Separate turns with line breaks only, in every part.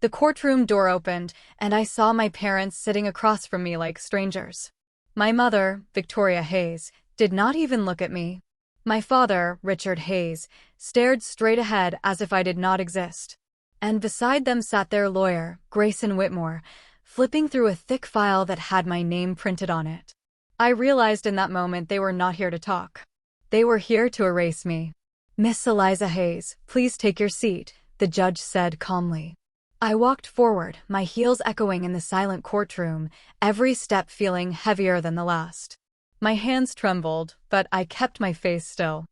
The courtroom door opened, and I saw my parents sitting across from me like strangers. My mother, Victoria Hayes, did not even look at me. My father, Richard Hayes, stared straight ahead as if I did not exist. And beside them sat their lawyer, Grayson Whitmore, flipping through a thick file that had my name printed on it. I realized in that moment they were not here to talk. They were here to erase me. "Miss Eliza Hayes, please take your seat," the judge said calmly. I walked forward, my heels echoing in the silent courtroom, every step feeling heavier than the last. My hands trembled, but I kept my face still.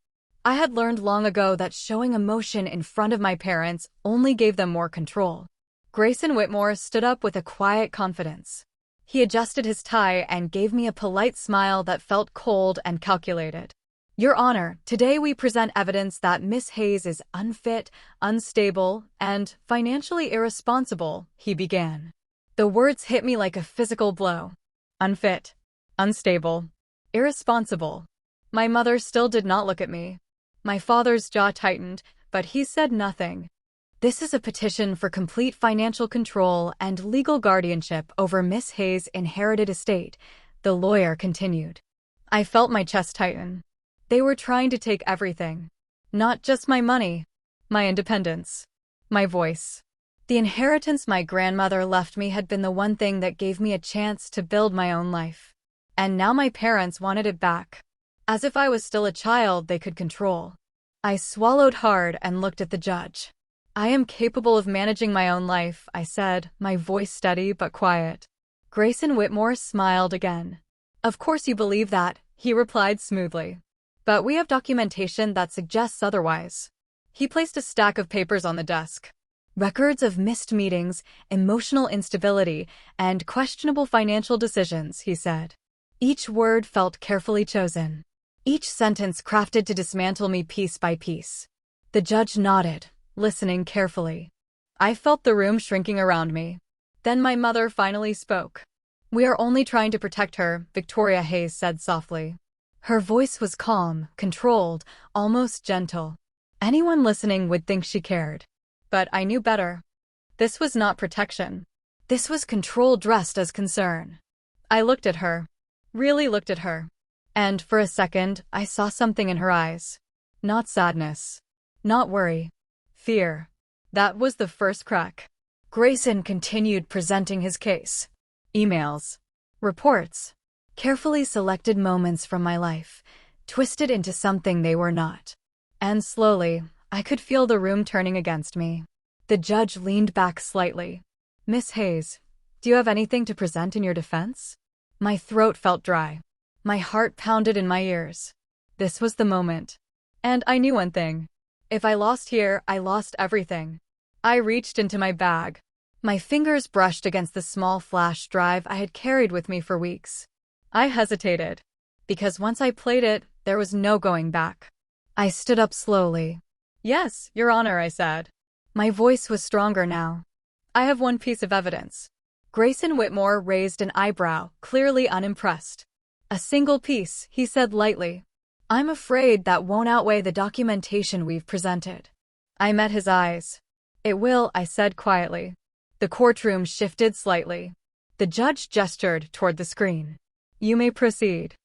I had learned long ago that showing emotion in front of my parents only gave them more control. Grayson Whitmore stood up with a quiet confidence. He adjusted his tie and gave me a polite smile that felt cold and calculated. "Your Honor, today we present evidence that Miss Hayes is unfit, unstable, and financially irresponsible," he began. The words hit me like a physical blow. Unfit, unstable, irresponsible. My mother still did not look at me. My father's jaw tightened, but he said nothing. "This is a petition for complete financial control and legal guardianship over Miss Hayes' inherited estate," the lawyer continued. I felt my chest tighten. They were trying to take everything. Not just my money, my independence, my voice. The inheritance my grandmother left me had been the one thing that gave me a chance to build my own life. And now my parents wanted it back. As if I was still a child they could control. I swallowed hard and looked at the judge. "I am capable of managing my own life," I said, my voice steady but quiet. Grayson Whitmore smiled again. "Of course you believe that," he replied smoothly. "But we have documentation that suggests otherwise." He placed a stack of papers on the desk. "Records of missed meetings, emotional instability, and questionable financial decisions," he said. Each word felt carefully chosen. Each sentence crafted to dismantle me piece by piece. The judge nodded, listening carefully. I felt the room shrinking around me. Then my mother finally spoke. "We are only trying to protect her," Victoria Hayes said softly. Her voice was calm, controlled, almost gentle. Anyone listening would think she cared. But I knew better. This was not protection. This was control dressed as concern. I looked at her. Really looked at her. And for a second, I saw something in her eyes. Not sadness. Not worry. Fear. That was the first crack. Grayson continued presenting his case. Emails. Reports. Carefully selected moments from my life, twisted into something they were not. And slowly, I could feel the room turning against me. The judge leaned back slightly. "Miss Hayes, do you have anything to present in your defense?" My throat felt dry. My heart pounded in my ears. This was the moment. And I knew one thing. If I lost here, I lost everything. I reached into my bag. My fingers brushed against the small flash drive I had carried with me for weeks. I hesitated. Because once I played it, there was no going back. I stood up slowly. "Yes, Your Honor," I said. My voice was stronger now. "I have one piece of evidence." Grayson Whitmore raised an eyebrow, clearly unimpressed. "A single piece," he said lightly. "I'm afraid that won't outweigh the documentation we've presented." I met his eyes. "It will," I said quietly. The courtroom shifted slightly. The judge gestured toward the screen. "You may proceed."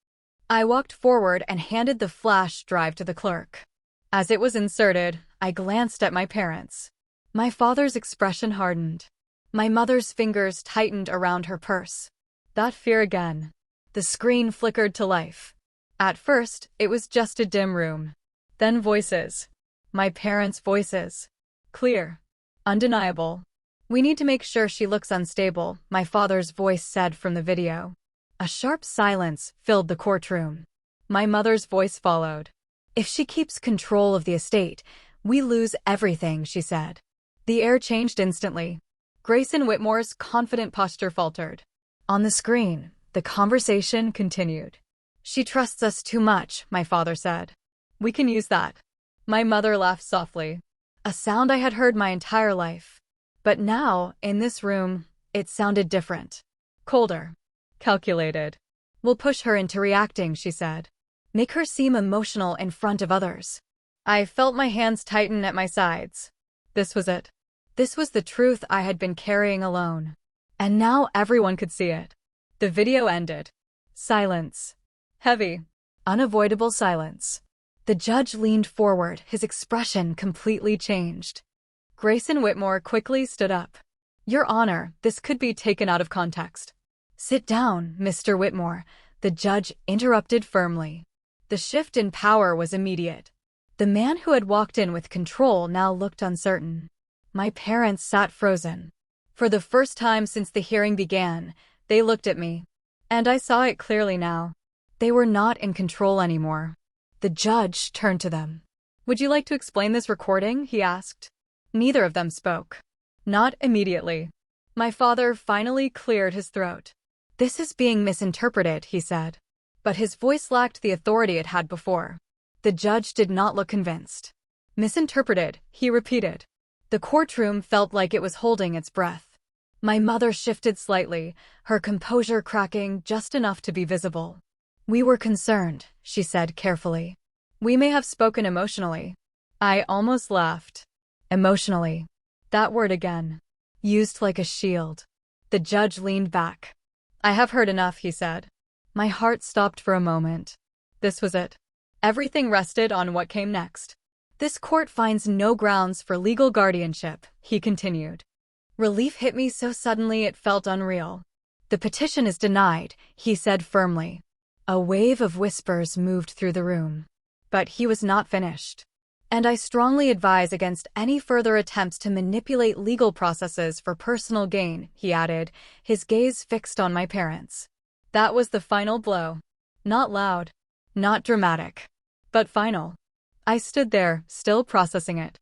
I walked forward and handed the flash drive to the clerk. As it was inserted, I glanced at my parents. My father's expression hardened. My mother's fingers tightened around her purse. That fear again. The screen flickered to life. At first, it was just a dim room. Then voices. My parents' voices. Clear. Undeniable. "We need to make sure she looks unstable," my father's voice said from the video. A sharp silence filled the courtroom. My mother's voice followed. "If she keeps control of the estate, we lose everything," she said. The air changed instantly. Grayson Whitmore's confident posture faltered. On the screen, the conversation continued. "She trusts us too much," my father said. "We can use that." My mother laughed softly. A sound I had heard my entire life. But now, in this room, it sounded different. Colder. Calculated. "We'll push her into reacting," she said. "Make her seem emotional in front of others." I felt my hands tighten at my sides. This was it. This was the truth I had been carrying alone. And now everyone could see it. The video ended. Silence. Heavy. Unavoidable silence. The judge leaned forward, his expression completely changed. Grayson Whitmore quickly stood up. "Your Honor, this could be taken out of context." "Sit down, Mr. Whitmore," the judge interrupted firmly. The shift in power was immediate. The man who had walked in with control now looked uncertain. My parents sat frozen. For the first time since the hearing began, they looked at me. And I saw it clearly now. They were not in control anymore. The judge turned to them. "Would you like to explain this recording?" he asked. Neither of them spoke. Not immediately. My father finally cleared his throat. "This is being misinterpreted," he said. But his voice lacked the authority it had before. The judge did not look convinced. "Misinterpreted," he repeated. The courtroom felt like it was holding its breath. My mother shifted slightly, her composure cracking just enough to be visible. "We were concerned," she said carefully. "We may have spoken emotionally." I almost laughed. Emotionally. That word again. Used like a shield. The judge leaned back. "I have heard enough," he said. My heart stopped for a moment. This was it. Everything rested on what came next. "This court finds no grounds for legal guardianship," he continued. Relief hit me so suddenly it felt unreal. "The petition is denied," he said firmly. A wave of whispers moved through the room. But he was not finished. "And I strongly advise against any further attempts to manipulate legal processes for personal gain," he added, his gaze fixed on my parents. That was the final blow. Not loud. Not dramatic. But final. I stood there, still processing it.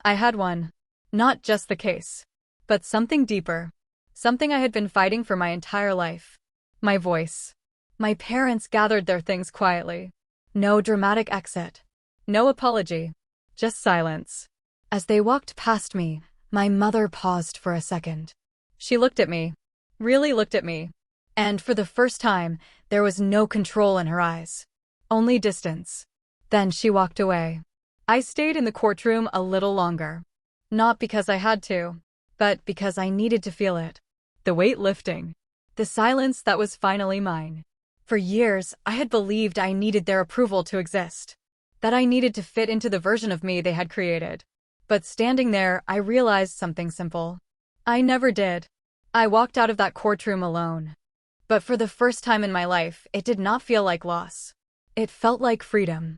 I had won. Not just the case. But something deeper. Something I had been fighting for my entire life. My voice. My parents gathered their things quietly. No dramatic exit. No apology. Just silence. As they walked past me, my mother paused for a second. She looked at me. Really looked at me. And for the first time, there was no control in her eyes. Only distance. Then she walked away. I stayed in the courtroom a little longer. Not because I had to, but because I needed to feel it. The weight lifting. The silence that was finally mine. For years, I had believed I needed their approval to exist. That I needed to fit into the version of me they had created. But standing there, I realized something simple. I never did. I walked out of that courtroom alone. But for the first time in my life, it did not feel like loss. It felt like freedom.